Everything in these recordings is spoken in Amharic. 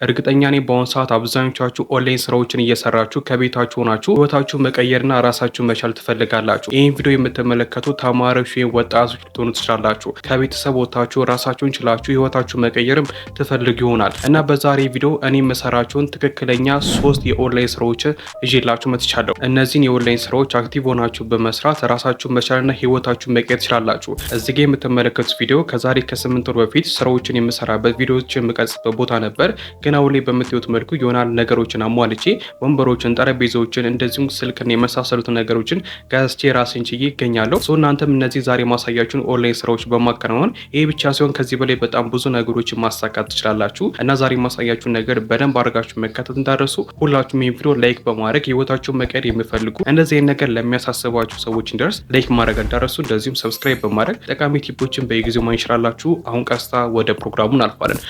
እርግጠኛ ነኝ በአሁኑ ሰዓት አብዛኞቻችሁ ኦንላይን ስራዎችን እየሰራችሁ ከቤታችሁ ሆናችሁ ህይወታችሁ መቀየርና ራሳችሁን መቻል ትፈልጋላችሁ። ይህን ቪዲዮ የምትመለከቱ ተማሪዎች ወይም ወጣቶች ልትሆኑ ትችላላችሁ። ከቤተሰብ ወጥታችሁ ራሳችሁን ችላችሁ ህይወታችሁ መቀየርም ትፈልጉ ይሆናል እና በዛሬ ቪዲዮ እኔ የምሰራቸውን ትክክለኛ 3 የኦንላይን ስራዎችን ይዤላችሁ መጥቻለሁ። እነዚህን የኦንላይን ስራዎች አክቲቭ ሆናችሁ በመስራት ራሳችሁን መቻልና ህይወታችሁን መቀየር ትችላላችሁ። እዚህ ጋር የምትመለከቱት ቪዲዮ ከዛሬ ከ8 ወር በፊት ስራዎችን የምሰራበት ቪዲዮዎችን የምቀርጽበት ቦታ ነበር። ግን አሁን ላይ በምታዩት መልኩ ይሆናል ነገሮችን አሟልቼ ወንበሮችን፣ ጠረጴዛዎችን እንደዚሁም ስልክና የመሳሰሉት ነገሮችን ገዝቼ ራሴን ችዬ ይገኛለሁ። እናንተም እነዚህ ዛሬ ማሳያችሁን ኦንላይን ስራዎች በማከናወን ይሄ ብቻ ሲሆን ከዚህ በላይ በጣም ብዙ ነገሮችን ማሳካት ትችላላችሁ እና ዛሬ ማሳያችሁን ነገር በደንብ አድርጋችሁ መከታተል እንዳደረሱ ሁላችሁም ይሄን ቪዲዮ ላይክ በማድረግ ህይወታችሁን መቀየር የሚፈልጉ እንደዚህ ነገር ለሚያሳስባችሁ ሰዎች እንዲደርስ ላይክ ማድረግ እንዳደረሱ እንደዚሁም ሰብስክራይብ በማድረግ ጠቃሚ ቲፖችን በየጊዜው ማንሽራላችሁ። አሁን ቀስታ ወደ ፕሮግራሙን አልፋለን።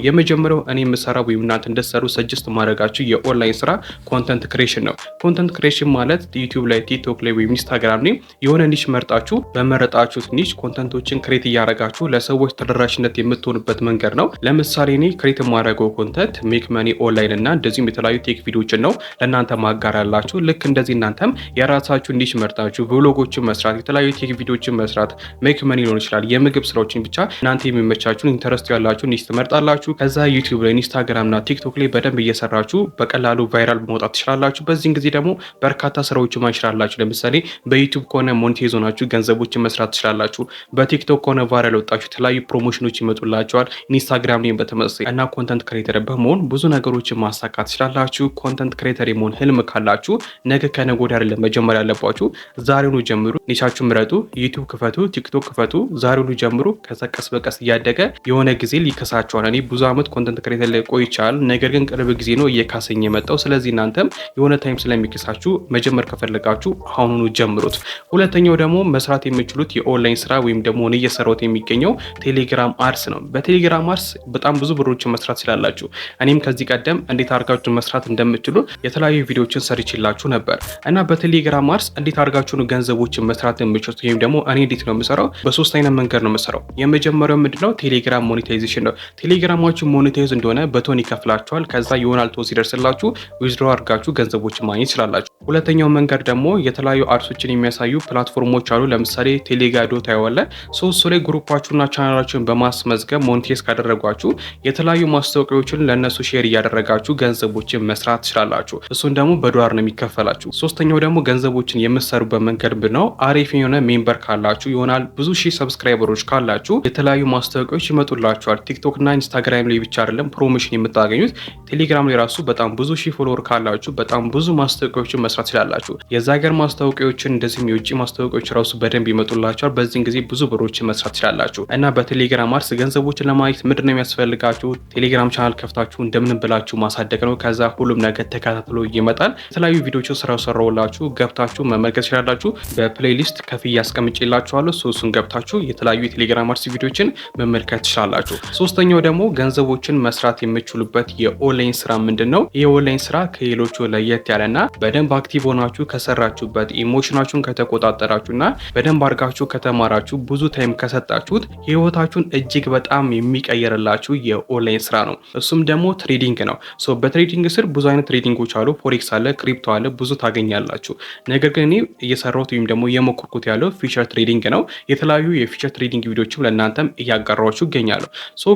የመጀመሪያው እኔ የምሰራው ወይም እናንተ እንደሰሩ ሰጀስት ማድረጋችሁ የኦንላይን ስራ ኮንተንት ክሬሽን ነው። ኮንተንት ክሬሽን ማለት ዩቲዩብ ላይ፣ ቲክቶክ ላይ ወይም ኢንስታግራም ላይ የሆነ ኒሽ መርጣችሁ በመረጣችሁት ኒሽ ኮንተንቶችን ክሬት እያደረጋችሁ ለሰዎች ተደራሽነት የምትሆኑበት መንገድ ነው። ለምሳሌ እኔ ክሬት የማደርገው ኮንተንት ሜክ መኒ ኦንላይን እና እንደዚሁም የተለያዩ ቴክ ቪዲዮችን ነው ለእናንተ ማጋራላችሁ። ልክ እንደዚህ እናንተም የራሳችሁ ኒሽ መርጣችሁ ብሎጎችን መስራት፣ የተለያዩ ቴክ ቪዲዮችን መስራት፣ ሜክ መኒ ሊሆን ይችላል፣ የምግብ ስራዎችን ብቻ እናንተ የሚመቻችሁን ኢንተረስት ያላችሁ ኒሽ ትመርጣላችሁ። ከዛ ዩቲዩብ ላይ፣ ኢንስታግራም እና ቲክቶክ ላይ በደንብ እየሰራችሁ በቀላሉ ቫይራል መውጣት ትችላላችሁ። በዚህን ጊዜ ደግሞ በርካታ ስራዎችን ማንሽራላችሁ። ለምሳሌ በዩቲዩብ ከሆነ ሞኔታይዝ ሆናችሁ ገንዘቦችን መስራት ትችላላችሁ። በቲክቶክ ከሆነ ቫይራል ወጣችሁ የተለያዩ ፕሮሞሽኖች ይመጡላችኋል። ኢንስታግራም ላይ በተመሳሳይ እና ኮንተንት ክሬተር በመሆን ብዙ ነገሮችን ማሳካት ትችላላችሁ። ኮንተንት ክሬተር የመሆን ህልም ካላችሁ ነገ ከነገ ወዲያ አይደለም መጀመሪያ ያለባችሁ፣ ዛሬውኑ ጀምሩ። ኒሻችሁ ምረጡ። ዩቲዩብ ክፈቱ፣ ቲክቶክ ክፈቱ፣ ዛሬውኑ ጀምሩ። ከዛ ቀስ በቀስ እያደገ የሆነ ጊዜ ሊከሳችኋል። እኔ ብዙ አመት ኮንተንት ክሬተር ላይ ቆይቻል። ነገር ግን ቅርብ ጊዜ ነው እየካሰኝ የመጣው። ስለዚህ እናንተም የሆነ ታይም ስለሚከሳችሁ መጀመር ከፈለጋችሁ አሁኑኑ ጀምሩት። ሁለተኛው ደግሞ መስራት የምችሉት የኦንላይን ስራ ወይም ደግሞ እኔ እየሰራሁት የሚገኘው ቴሌግራም አድስ ነው። በቴሌግራም አድስ በጣም ብዙ ብሮችን መስራት ትችላላችሁ። እኔም ከዚህ ቀደም እንዴት አድርጋችሁ መስራት እንደምትችሉ የተለያዩ ቪዲዮዎችን ሰርችላችሁ ነበር እና በቴሌግራም አድስ እንዴት አድርጋችሁ ገንዘቦችን መስራት የምችሉት ወይም ደግሞ እኔ እንዴት ነው የምሰራው? በሶስት አይነት መንገድ ነው የምሰራው። የመጀመሪያው ምንድነው? ቴሌግራም ሞኔታይዜሽን ነው። ቴሌግራማችሁ ሞኔታይዝ እንደሆነ በቶን ይከፍላችኋል። ከዛ ይሆናል ቶ ሲደርስላችሁ ዊዝድሮ አድርጋችሁ ገንዘቦችን ማግኘት ትችላላችሁ። ሁለተኛው መንገድ ደግሞ የተለያዩ አድሶችን የሚያሳዩ ፕላትፎርሞች አሉ። ለምሳሌ ቴሌጋዶ ታይዋለ ሶስት ላይ ግሩፓችሁና ቻናላችሁን በማስመዝገብ ሞኔታይዝ ካደረጓችሁ የተለያዩ ማስታወቂያዎችን ለነሱ ሼር እያደረጋችሁ ገንዘቦችን መስራት ትችላላችሁ። እሱን ደግሞ በዶላር ነው የሚከፈላችሁ። ሶስተኛው ደግሞ ገንዘቦችን የምትሰሩበት መንገድ ነው። አሪፍ የሆነ ሜምበር ካላችሁ ይሆናል ብዙ ሺህ ሰብስክራይበሮች ካላችሁ የተለያዩ ማስታወቂያዎች ይመጡላችኋል። ቲክቶክ እና ኢንስታግራም ላይ ብቻ አይደለም ፕሮሞሽን የምታገኙት፣ ቴሌግራም ላይ ራሱ በጣም ብዙ ሺህ ፎሎወር ካላችሁ በጣም ብዙ ማስታወቂያዎችን መስራት ትችላላችሁ። የዛ ሀገር ማስታወቂያዎችን እንደዚህም የውጭ ማስታወቂያዎች ራሱ በደንብ ይመጡላችኋል። በዚህን ጊዜ ብዙ ብሮችን መስራት ትችላላችሁ እና በቴሌግራም አድስ ገንዘቦችን ለማግኘት ምንድነው የሚያስፈልጋችሁ? ቴሌግራም ቻናል ከፍታችሁ እንደምን ብላችሁ ማሳደግ ነው። ከዛ ሁሉም ነገር ተከታትሎ ይመጣል። የተለያዩ ቪዲዮዎችን ሰራውላችሁ ገብታችሁ መመልከት ትችላላችሁ። በፕሌሊስት ከፍዬ አስቀምጬላችኋለሁ። እሱን ገብታችሁ የተለያዩ የቴሌግራም አድስ ቪዲዮዎችን መመልከት ትችላላችሁ። ሶስተኛው ደግሞ ገንዘቦችን መስራት የምትችሉበት የኦንላይን ስራ ምንድነው? የኦንላይን ስራ ከሌሎቹ ለየት ያለና በደንብ አክቲቭ ሆናችሁ ከሰራችሁበት፣ ኢሞሽናችሁን ከተቆጣጠራችሁና በደንብ አድርጋችሁ ከተማራችሁ፣ ብዙ ታይም ከሰጣችሁት ህይወታችሁን እጅግ በጣም የሚቀየርላችሁ የኦንላይን ስራ ነው። እሱም ደግሞ ትሬዲንግ ነው። በትሬዲንግ ስር ብዙ አይነት ትሬዲንጎች አሉ። ፎሬክስ አለ፣ ክሪፕቶ አለ፣ ብዙ ታገኛላችሁ። ነገር ግን እኔ እየሰራሁት ወይም ደግሞ እየሞከርኩት ያለው ፊቸር ትሬዲንግ ነው። የተለያዩ የፊቸር ትሬዲንግ ቪዲዮዎችም ለእናንተም እያጋራችሁ ይገኛሉ።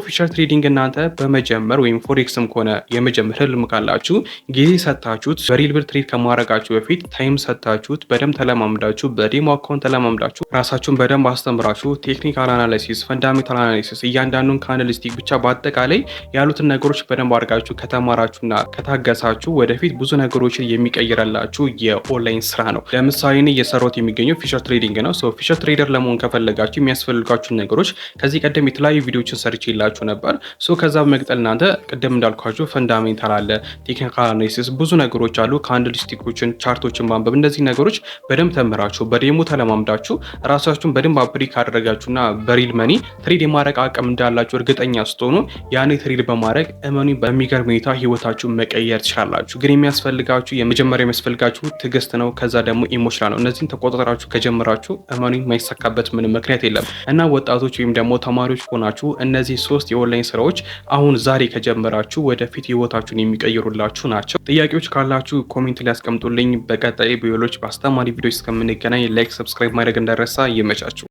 ፊቸር ትሬዲንግ እናንተ በመጀመር ወይም ፎሬክስም ከሆነ የመጀመር ህልም ካላችሁ ጊዜ ሰጣችሁት በሪል ብር ትሬድ ከማድረጋችሁ በፊት ታይም ሰጣችሁት በደንብ ተለማምዳችሁ በዴሞ አካውንት ተለማምዳችሁ ራሳችሁን በደንብ አስተምራችሁ ቴክኒካል አናላይሲስ፣ ፈንዳሜንታል አናላይሲስ እያንዳንዱን ካናሊስቲክ ብቻ በአጠቃላይ ያሉትን ነገሮች በደንብ አድርጋችሁ ከተማራችሁና ከታገሳችሁ ወደፊት ብዙ ነገሮችን የሚቀይረላችሁ የኦንላይን ስራ ነው። ለምሳሌ እኔ እየሰራሁት የሚገኘው ፊቸር ትሬዲንግ ነው። ፊቸር ትሬደር ለመሆን ከፈለጋችሁ የሚያስፈልጋችሁ ነገሮች ከዚህ ቀደም የተለያዩ ቪዲዮዎችን ሰርቼላችሁ ነበር። ከዛ በመቀጠል እናንተ ቅድም እንዳልኳችሁ ፈንዳሜንታል አለ፣ ቴክኒካል አናሊሲስ ብዙ ነገሮች አሉ። ካንድልስቲኮች ፎርሙላዎችን፣ ቻርቶችን ማንበብ እነዚህ ነገሮች በደንብ ተምራችሁ በዴሞ ተለማምዳችሁ ራሳችሁን በደንብ አፕሊክ አደረጋችሁና በሪል መኒ ትሬድ የማድረግ አቅም እንዳላችሁ እርግጠኛ ስትሆኑ ያኔ ትሬድ በማድረግ እመኑ በሚገርም ሁኔታ ህይወታችሁን መቀየር ትችላላችሁ። ግን የሚያስፈልጋችሁ የመጀመሪያ የሚያስፈልጋችሁ ትዕግስት ነው። ከዛ ደግሞ ኢሞሽናል ነው። እነዚህን ተቆጣጠራችሁ ከጀመራችሁ እመኑ የማይሳካበት ምንም ምክንያት የለም እና ወጣቶች ወይም ደግሞ ተማሪዎች ሆናችሁ እነዚህ 3 የኦንላይን ስራዎች አሁን ዛሬ ከጀመራችሁ ወደፊት ህይወታችሁን የሚቀይሩላችሁ ናቸው። ጥያቄዎች ካላችሁ ኮሜንት ላይ አስቀምጡልኝ። በቀጣይ ቪዲዮዎች በአስተማሪ ቪዲዮዎች እስከምንገናኝ ላይክ፣ ሰብስክራይብ ማድረግ እንዳይረሳ። ይመቻችሁ።